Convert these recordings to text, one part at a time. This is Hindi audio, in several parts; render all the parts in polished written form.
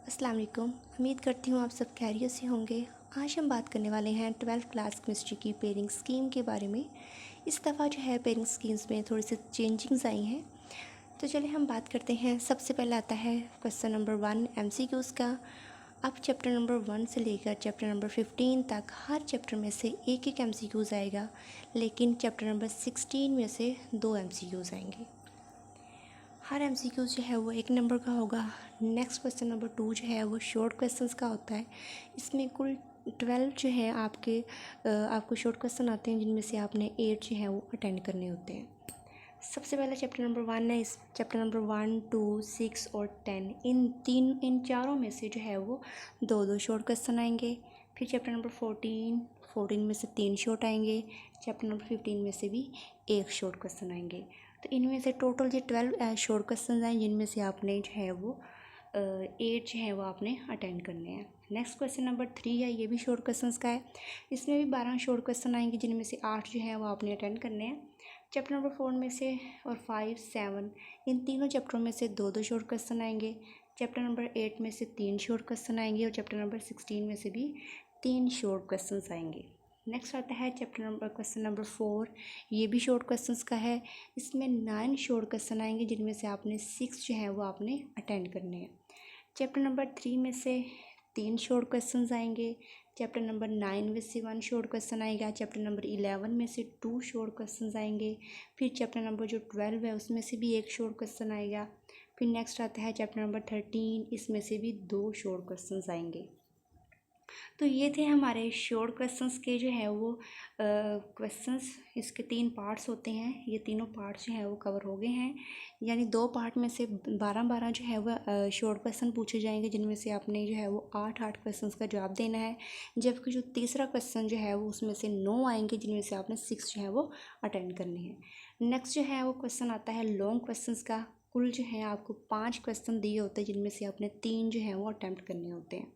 अस्सलाम वालेकुम। उम्मीद करती हूँ आप सब खैरियत से होंगे। आज हम बात करने वाले हैं 12th क्लास केमिस्ट्री की पेयरिंग स्कीम के बारे में। इस दफ़ा जो है पेयरिंग स्कीम्स में थोड़ी सी चेंजिंग्स आई हैं। तो चलिए हम बात करते हैं। सबसे पहले आता है क्वेश्चन नंबर 1 MCQs का। अब चैप्टर नंबर 1 से लेकर चैप्टर नंबर 15 तक हर चैप्टर में से एक एक MCQs आएगा, लेकिन चैप्टर नंबर 16 में से 2 MCQs आएंगे। हर MCQ जो है वो 1 नंबर का होगा। नेक्स्ट क्वेश्चन नंबर 2 जो है वो शॉर्ट क्वेश्चंस का होता है। इसमें कुल 12 जो है आपको शॉर्ट क्वेश्चन आते हैं, जिनमें से आपने 8 जो है वो अटेंड करने होते हैं। सबसे पहले चैप्टर नंबर 1 है। इस चैप्टर नंबर 1, 2, 6 और 10 इन चारों में से जो है वो 2-2 शॉर्ट क्वेश्चन आएंगे। फिर चैप्टर नंबर 14 में से 3 शॉर्ट आएंगे। चैप्टर नंबर 15 में से भी 1 शॉर्ट क्वेश्चन आएंगे। तो इनमें से टोटल जो 12 शॉर्ट क्वेश्चन आए, जिनमें से आपने जो है वो 8 जो है वो आपने अटेंड करने हैं। नेक्स्ट क्वेश्चन नंबर 3 है, ये भी शॉर्ट क्वेश्चन का है। इसमें भी 12 शॉर्ट क्वेश्चन आएंगे, जिनमें से 8 जो है वो आपने अटेंड करने हैं। चैप्टर नंबर 4 में से और 5, 7 इन तीनों चैप्टरों में से 2-2 शॉर्ट क्वेश्चन आएंगे। चैप्टर नंबर 8 में से 3 शॉर्ट क्वेश्चन आएंगे और चैप्टर नंबर 16 में से भी 3 शॉर्ट क्वेश्चन आएंगे। नेक्स्ट आता है क्वेश्चन नंबर 4। ये भी शॉर्ट क्वेश्चंस का है। इसमें 9 शॉर्ट क्वेश्चन आएंगे, जिनमें से आपने 6 जो है वो आपने अटेंड करने हैं। चैप्टर नंबर 3 में से 3 शॉर्ट क्वेश्चंस आएंगे। चैप्टर नंबर 9 में से 1 शॉर्ट क्वेश्चन आएगा। चैप्टर नंबर 11 में से 2 शॉर्ट क्वेश्चन आएंगे। फिर चैप्टर नंबर जो 12 है उसमें से भी 1 शॉर्ट क्वेश्चन आएगा। फिर नेक्स्ट आता है चैप्टर नंबर 13, इसमें से भी 2 शॉर्ट क्वेश्चन आएंगे। तो ये थे हमारे शॉर्ट क्वेश्चंस के जो है वो क्वेश्चंस। इसके 3 पार्ट्स होते हैं। ये तीनों पार्ट्स जो हैं वो कवर हो गए हैं, यानी 2 पार्ट में से 12-12 जो है वो शॉर्ट क्वेश्चन पूछे जाएंगे, जिनमें से आपने जो है वो 8-8 क्वेश्चंस का जवाब देना है। जबकि जो तीसरा क्वेश्चन जो है वो उसमें से 9 आएंगे, जिनमें से आपने 6 जो है वो अटेंड करने हैं। नेक्स्ट जो है वो क्वेश्चन आता है लॉन्ग क्वेश्चंस का। कुल जो है आपको 5 क्वेश्चन दिए होते हैं, जिनमें से आपने 3 जो है वो अटैम्प्ट करने होते हैं।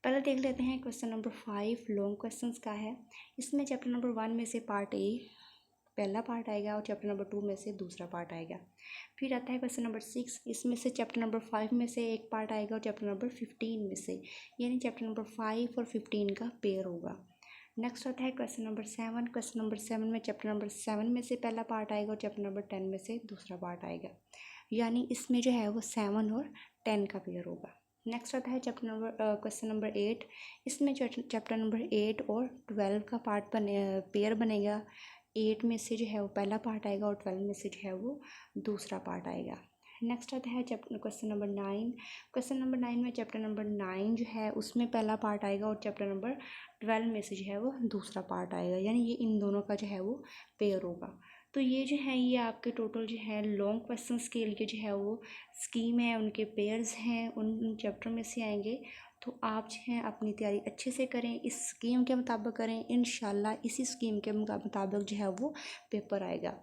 पहले देख लेते हैं क्वेश्चन नंबर 5 लॉन्ग क्वेश्चंस का है। इसमें चैप्टर नंबर 1 में से पार्ट ए पहला पार्ट आएगा और चैप्टर नंबर 2 में से दूसरा पार्ट आएगा। फिर आता है क्वेश्चन नंबर 6। इसमें से चैप्टर नंबर 5 में से एक पार्ट आएगा और चैप्टर नंबर 15 में से, यानी चैप्टर नंबर 5 और 15 का पेयर होगा। नेक्स्ट आता है क्वेश्चन नंबर 7। क्वेश्चन नंबर 7 में चैप्टर नंबर 7 में से पहला पार्ट आएगा और चैप्टर नंबर 10 में से दूसरा पार्ट आएगा, यानी इसमें जो है वो 7 और 10 का पेयर होगा। नेक्स्ट आता है क्वेश्चन नंबर 8। इसमें चैप्टर नंबर 8 और 12 का पेयर बनेगा। 8 में से जो है वो पहला पार्ट आएगा और 12 में से जो है वो दूसरा पार्ट आएगा। नेक्स्ट आता है क्वेश्चन नंबर 9। क्वेश्चन नंबर 9 में चैप्टर नंबर 9 जो है उसमें पहला पार्ट आएगा और चैप्टर नंबर 12 में से जो है वो दूसरा पार्ट आएगा, यानी ये इन दोनों का जो है वो पेयर होगा। तो ये जो है ये आपके टोटल जो है लॉन्ग क्वेश्चंस के लिए जो है वो स्कीम है, उनके पेयर्स हैं, उन चैप्टर में से आएंगे। तो आप जो है अपनी तैयारी अच्छे से करें, इस स्कीम के मुताबिक करें। इंशाल्लाह इसी स्कीम के मुताबिक जो है वो पेपर आएगा।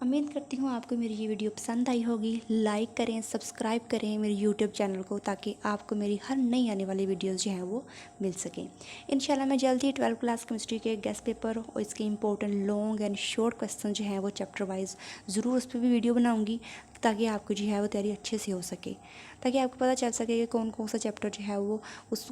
उम्मीद करती हूँ आपको मेरी ये वीडियो पसंद आई होगी। लाइक करें, सब्सक्राइब करें मेरे यूट्यूब चैनल को, ताकि आपको मेरी हर नई आने वाली वीडियोस जो हैं वो मिल सकें। इंशाल्लाह मैं जल्द ही 12th क्लास केमिस्ट्री के गेस्ट पेपर और इसके important long and short question जो हैं वो चैप्टर वाइज ज़रूर उस पर भी वीडियो बनाऊँगी, ताकि आपको जो है वो तैयारी अच्छे से हो सके, ताकि आपको पता चल सके कि कौन कौन सा चैप्टर जो है वो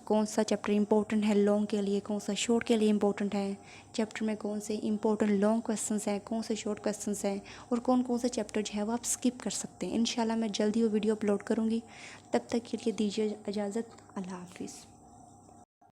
कौन सा चैप्टर इंपॉर्टेंट है लॉन्ग के लिए, कौन सा शॉर्ट के लिए इंपॉर्टेंट है, चैप्टर में कौन से इंपॉर्टेंट लॉन्ग क्वेश्चंस हैं, कौन से शॉर्ट क्वेश्चंस हैं, और कौन कौन से चैप्टर जो है वो आप स्किप कर सकते हैं। इंशाल्लाह मैं जल्दी वो वीडियो अपलोड करूँगी। तब तक के लिए दीजिए इजाज़त। अल्लाह हाफिज़।